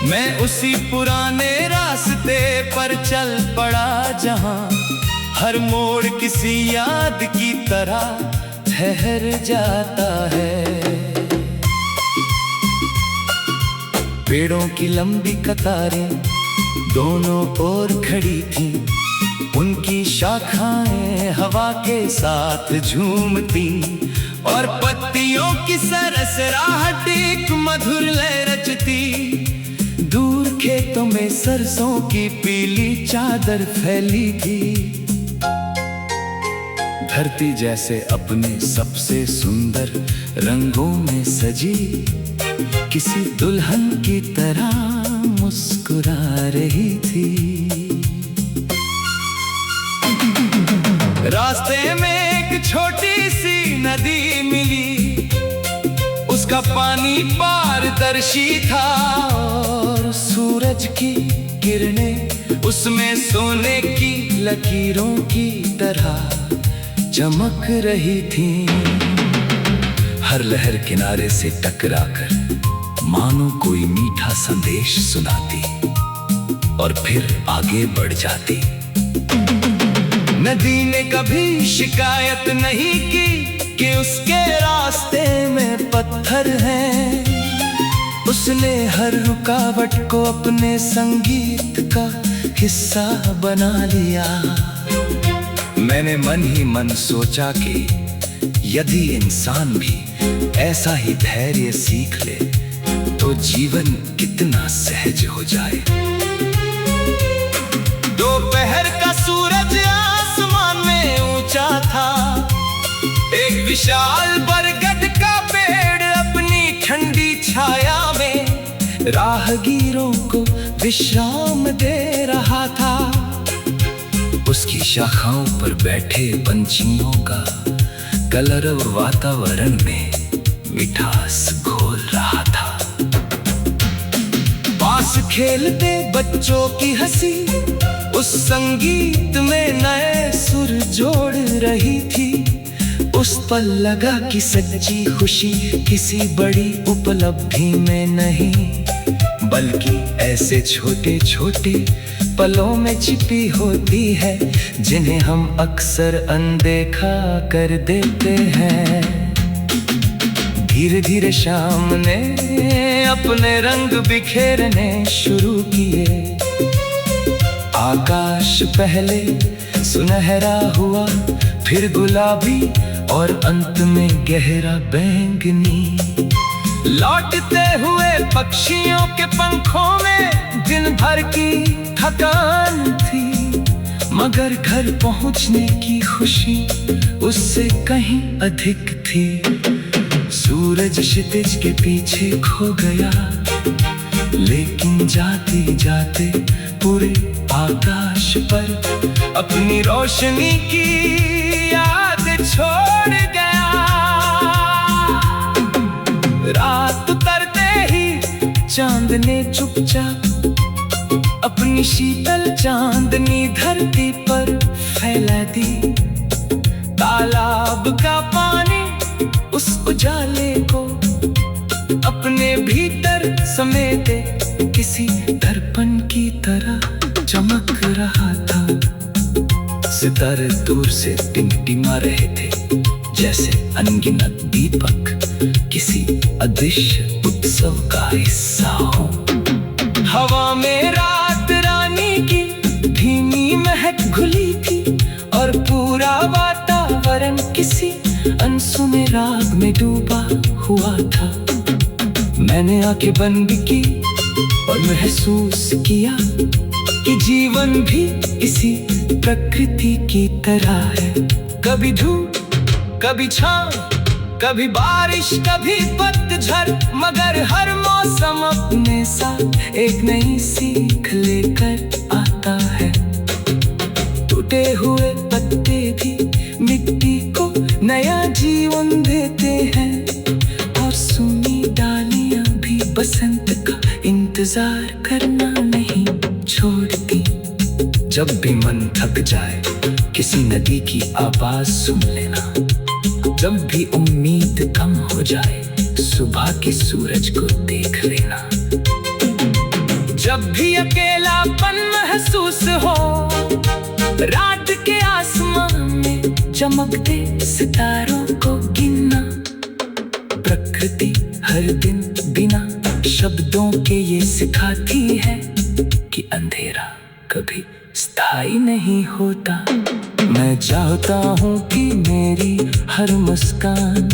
मैं उसी पुराने रास्ते पर चल पड़ा जहां हर मोड़ किसी याद की तरह ठहर जाता है। पेड़ों की लंबी कतारें दोनों ओर खड़ी थीं, उनकी शाखाएं हवा के साथ झूमती और पत्तियों की सरसराहट एक मधुर लय रचती। दूर खेतों में सरसों की पीली चादर फैली थी। धरती जैसे अपने सबसे सुंदर रंगों में सजी किसी दुल्हन की तरह मुस्कुरा रही थी। रास्ते में एक छोटी सी नदी मिली, उसका पानी पारदर्शी था और सूरज की किरणें उसमें सोने की लकीरों की तरह चमक रही थी। हर लहर किनारे से टकराकर मानो कोई मीठा संदेश सुनाती और फिर आगे बढ़ जाती। नदी ने कभी शिकायत नहीं की कि उसके रास्ते में पत्थर हैं। उसने हर रुकावट को अपने संगीत का हिस्सा बना लिया। मैंने मन ही मन सोचा कि यदि इंसान भी ऐसा ही धैर्य सीख ले तो जीवन कितना सहज हो जाए। दोपहर का सूरज आसमान में ऊंचा था। एक विशाल बरगद का पेड़ अपनी ठंडी छाया में राहगीरों को विश्राम दे रहा था। उसकी शाखाओं पर बैठे पंछियों का कलरव वातावरण में मिठास घोल रहा था। पास खेलते बच्चों की हंसी उस संगीत में नए सुर जोड़ रही थी। उस पल लगा कि सच्ची खुशी किसी बड़ी उपलब्धि में नहीं, बल्कि ऐसे छोटे छोटे पलों में छिपी होती है जिन्हें हम अक्सर अनदेखा कर देते हैं। धीरे धीरे शाम ने अपने रंग बिखेरने शुरू किए। आकाश पहले सुनहरा हुआ, फिर गुलाबी और अंत में गहरा बैंगनी। लौटते हुए पक्षियों के पंखों में दिन भर की थकान थी, मगर घर पहुंचने की खुशी उससे कहीं अधिक थी। सूरज क्षितिज के पीछे खो गया, लेकिन जाते जाते पूरे आकाश पर अपनी रोशनी की याद छोड़ गया। रात उतरते ही चांद ने चुपचाप अपनी शीतल चांदनी धरती पर फैला दी। तालाब का पानी उस उजाले को अपने भीतर समेटे किसी दर्पण की तरह चमक रहा था। सितारे दूर से टिमटिमा रहे थे, जैसे अनगिनत दीपक किसी अदृश्य उत्सव का हिस्सा हो। हवा में रात रानी की धीमी महक घुली थी और पूरा वातावरण किसी अनसुने राग में डूबा हुआ था। मैंने आंखें बंद की और महसूस किया कि जीवन भी इसी प्रकृति की तरह है। कभी धूप, कभी छांव, कभी बारिश, कभी पतझड़, मगर हर मौसम अपने साथ एक नई सीख लेकर आता है। टूटे हुए पत्ते भी मिट्टी को नया जीवन देते हैं और सूनी डालियां भी बसंत का इंतजार करना नहीं छोड़ती। जब भी मन थक जाए किसी नदी की आवाज सुन लेना। जब भी उम्मीद कम हो जाए सुबह के सूरज को देख लेना। चमकते सितारों को गिनना। प्रकृति हर दिन बिना शब्दों के ये सिखाती है कि अंधेरा कभी स्थायी नहीं होता। मैं चाहता हूँ कि मेरी हर मुस्कान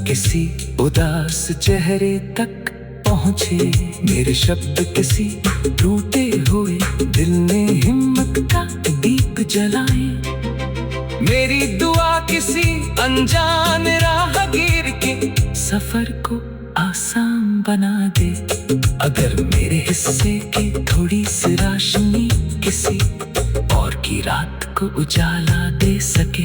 किसी उदास चेहरे तक पहुँचे, मेरे शब्द किसी टूटे हुए दिल में हिम्मत का दीप जलाए, मेरी दुआ किसी अनजान राहगीर के सफर को आसान बना दे। अगर मेरे हिस्से की थोड़ी सी रोशनी किसी और की रात को उजाला दे सके,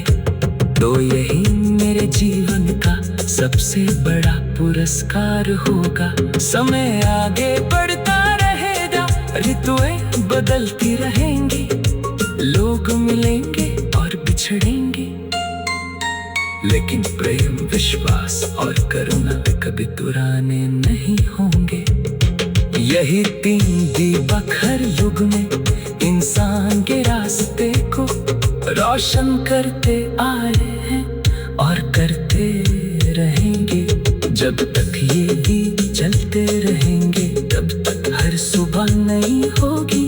तो यही मेरे जीवन का सबसे बड़ा पुरस्कार होगा। समय आगे बढ़ता रहेगा, ऋतुएं बदलती रहेंगी, लोग मिलेंगे और बिछड़ेंगे, लेकिन प्रेम, विश्वास और करुणा कभी पुराने नहीं होंगे। यही तीन दीपक हर युग में इंसान के रास्ते को रोशन करते आए हैं और करते रहेंगे। जब तक ये दीप जलते रहेंगे, तब तक हर सुबह नई होगी,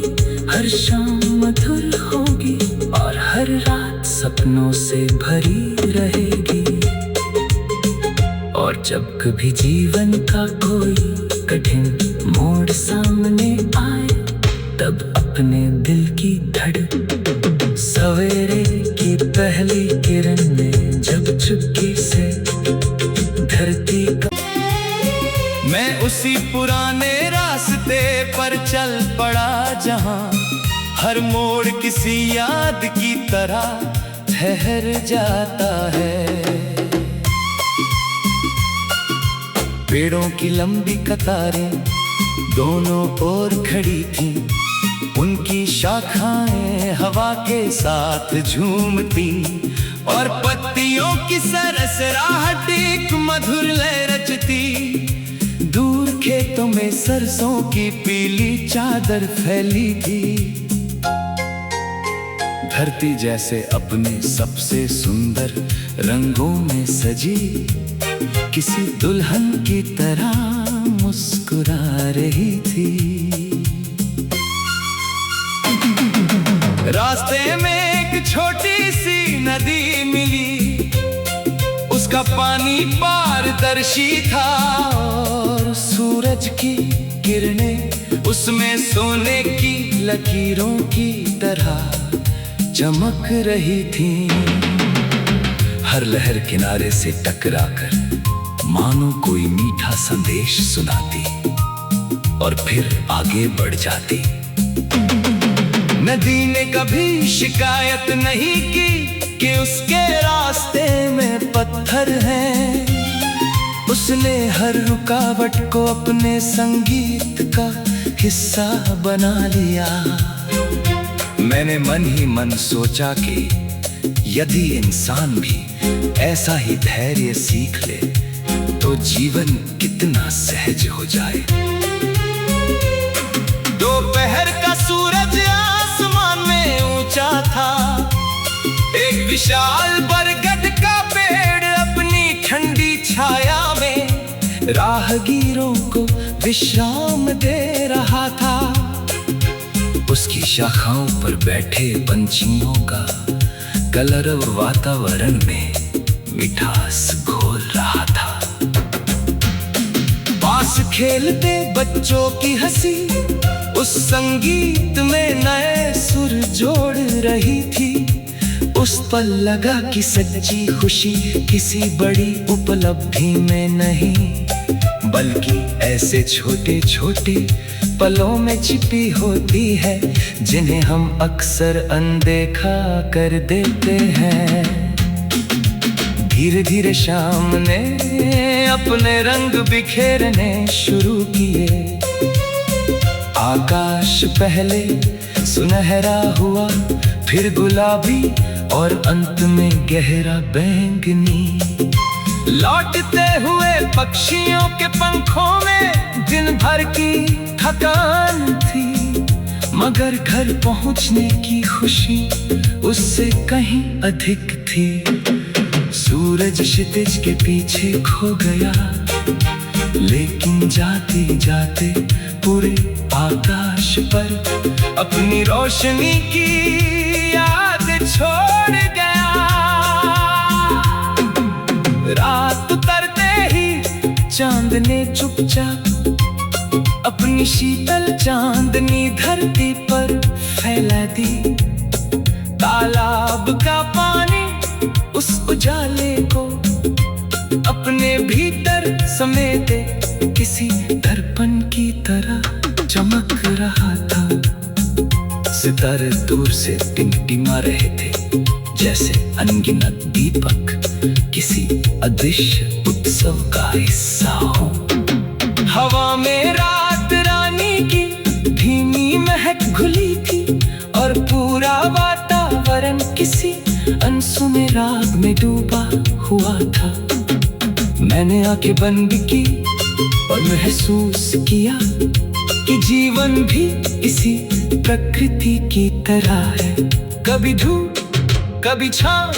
हर शाम मधुर होगी और हर रात सपनों से भरी रहेगी। और जब कभी जीवन का कोई कठिन मोड़ सामने आए, तब अपने दिल की धड़कन सवेरे की पहली किरण में जब चुपके से धरती का, मैं उसी पुराने रास्ते पर चल पड़ा जहां हर मोड़ किसी याद की तरह ठहर जाता है। पेड़ों की लंबी कतारें दोनों ओर खड़ी थीं, उनकी शाखाएं हवा के साथ झूमती और पत्तियों की सरसराहट एक मधुर लय रचती। दूर खेतों में सरसों की पीली चादर फैली थी, धरती जैसे अपने सबसे सुंदर रंगों में सजी किसी दुल्हन की तरह मुस्कुरा रही थी। रास्ते में एक छोटी सी नदी मिली, उसका पानी पारदर्शी था और सूरज की किरणें उसमें सोने की लकीरों की तरह चमक रही थी। हर लहर किनारे से टकराकर मानो कोई मीठा संदेश सुनाती और फिर आगे बढ़ जाती। नदी ने कभी शिकायत नहीं की कि उसके रास्ते में पत्थर हैं, उसने हर रुकावट को अपने संगीत का हिस्सा बना लिया। मैंने मन ही मन सोचा कि यदि इंसान भी ऐसा ही धैर्य सीख ले तो जीवन कितना सहज हो जाए। दोपहर का सूरज आसमान में ऊंचा था, एक विशाल बरगद का पेड़ अपनी ठंडी छाया में राहगीरों को विश्राम दे रहा था। उसकी शाखाओं पर बैठे पंछियों का कलरव वातावरण में मिठास घोल रहा था। पास खेलते बच्चों की हंसी उस संगीत में नए सुर जोड़ रही थी। उस पल लगा कि सच्ची खुशी किसी बड़ी उपलब्धि में नहीं, बल्कि ऐसे छोटे छोटे पलों में छिपी होती है जिन्हें हम अक्सर अनदेखा कर देते हैं। धीरे धीरे शाम ने अपने रंग बिखेरने शुरू किए। आकाश पहले सुनहरा हुआ, फिर गुलाबी और अंत में गहरा बैंगनी। लौटते हुए पक्षियों के पंखों में दिन भर की थकान थी, मगर घर पहुंचने की खुशी उससे कहीं अधिक थी। सूरज क्षितिज के पीछे खो गया, लेकिन जाते जाते पूरे आकाश पर अपनी रोशनी की याद छोड़ गया। रात उतरते ही चांद ने चुपचाप अपनी शीतल चांदनी धरती पर फैला दी। तालाब का पानी उस उजाले को अपने भीतर समेटे किसी दर्पण की तरह चमक रहा था। सितारे दूर से टिमटिमा रहे थे, जैसे अनगिनत दीपक किसी अदृश्य उत्सव का हिस्सा हो। हवा में रात रानी की धीमी महक घुली थी और पूरा वातावरण किसी अनसुने राग में डूबा हुआ था। मैंने आंखें बंद की और महसूस किया कि जीवन भी इसी प्रकृति की तरह है। कभी धूप, कभी छाँव,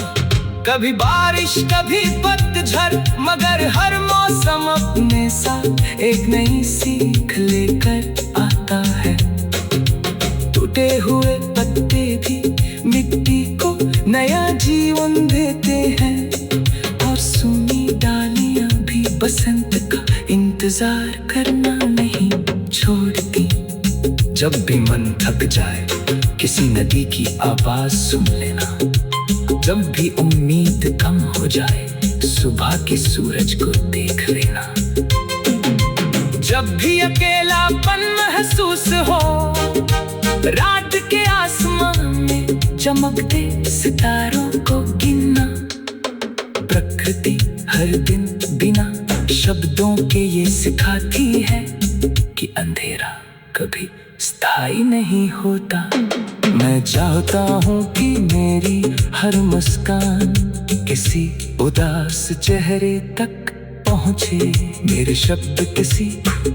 कभी बारिश, कभी पतझड़, मगर हर मौसम अपने साथ एक नई सीख लेकर आता है। टूटे हुए पत्ते भी मिट्टी को नया जीवन देते हैं और सूनी डालियां भी बसंत का इंतजार करना नहीं छोड़ती। जब भी मन थक जाए किसी नदी की आवाज सुन लेना, जब भी उम्मीद कम हो जाए सुबह के सूरज को देख लेना। जब भी अकेलापन महसूस हो रात के आसमान में चमकते सितारों को गिनना। प्रकृति हर दिन बिना शब्दों के ये सिखाती है कि अंधेरा कभी स्थायी नहीं होता। मैं चाहता हूँ कि मेरी हर मुस्कान किसी उदास चेहरे तक पहुँचे, मेरे शब्द किसी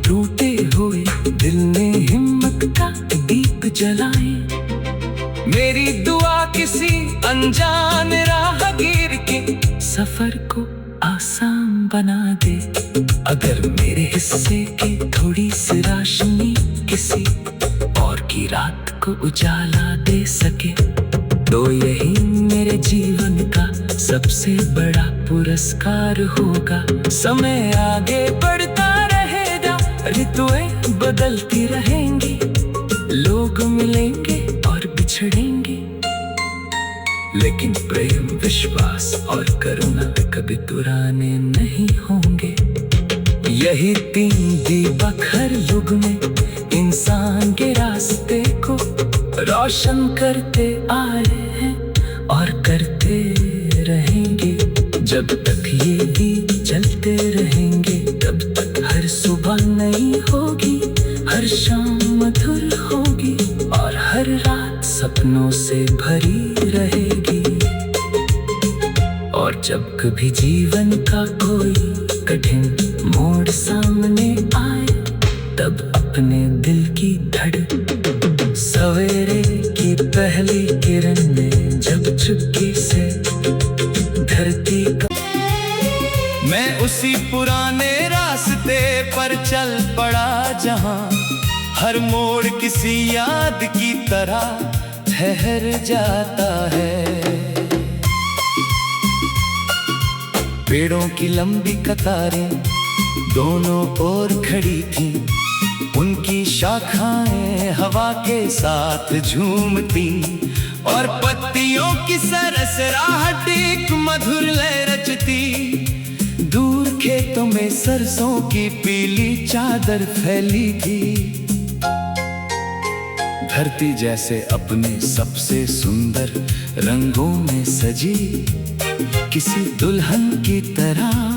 टूटे हुए दिल में हिम्मत का दीप जलाएं। मेरी दुआ किसी अनजान राहगीर के सफर को आसान बना दे। अगर मेरे हिस्से की थोड़ी सी रोशनी किसी और की रात को उजाला दे सके, तो यही मेरे जीवन का सबसे बड़ा पुरस्कार होगा। समय आगे बढ़ता रहेगा, ऋतुएं बदलती रहेंगी, लोग मिलेंगे और बिछड़ेंगे, लेकिन प्रेम, विश्वास और करुणा कभी पुराने नहीं होंगे। यही तीन दीपक हर युग में इंसान के रास्ते को रोशन करते आए हैं और करते रहेंगे। जब तक ये दीप जलते रहेंगे तब तक हर सुबह नई होगी, हर शाम मधुर होगी और हर रात सपनों से भरी रहेगी। और जब कभी जीवन का कोई कठिन मोड़ सामने आए, तब अपने दिल की धड़कन सवेरे की पहली किरण में जब चुपके से धरती का, मैं उसी पुराने रास्ते पर चल पड़ा जहां हर मोड़ किसी याद की तरह ठहर जाता है। पेड़ों की लंबी कतारें दोनों ओर खड़ी थीं, उनकी शाखाएं हवा के साथ झूमती और पत्तियों की सरसराहट एक मधुर लय रचती। दूर खेतों में सरसों की पीली चादर फैली थी, धरती जैसे अपने सबसे सुंदर रंगों में सजी किसी दुल्हन की तरह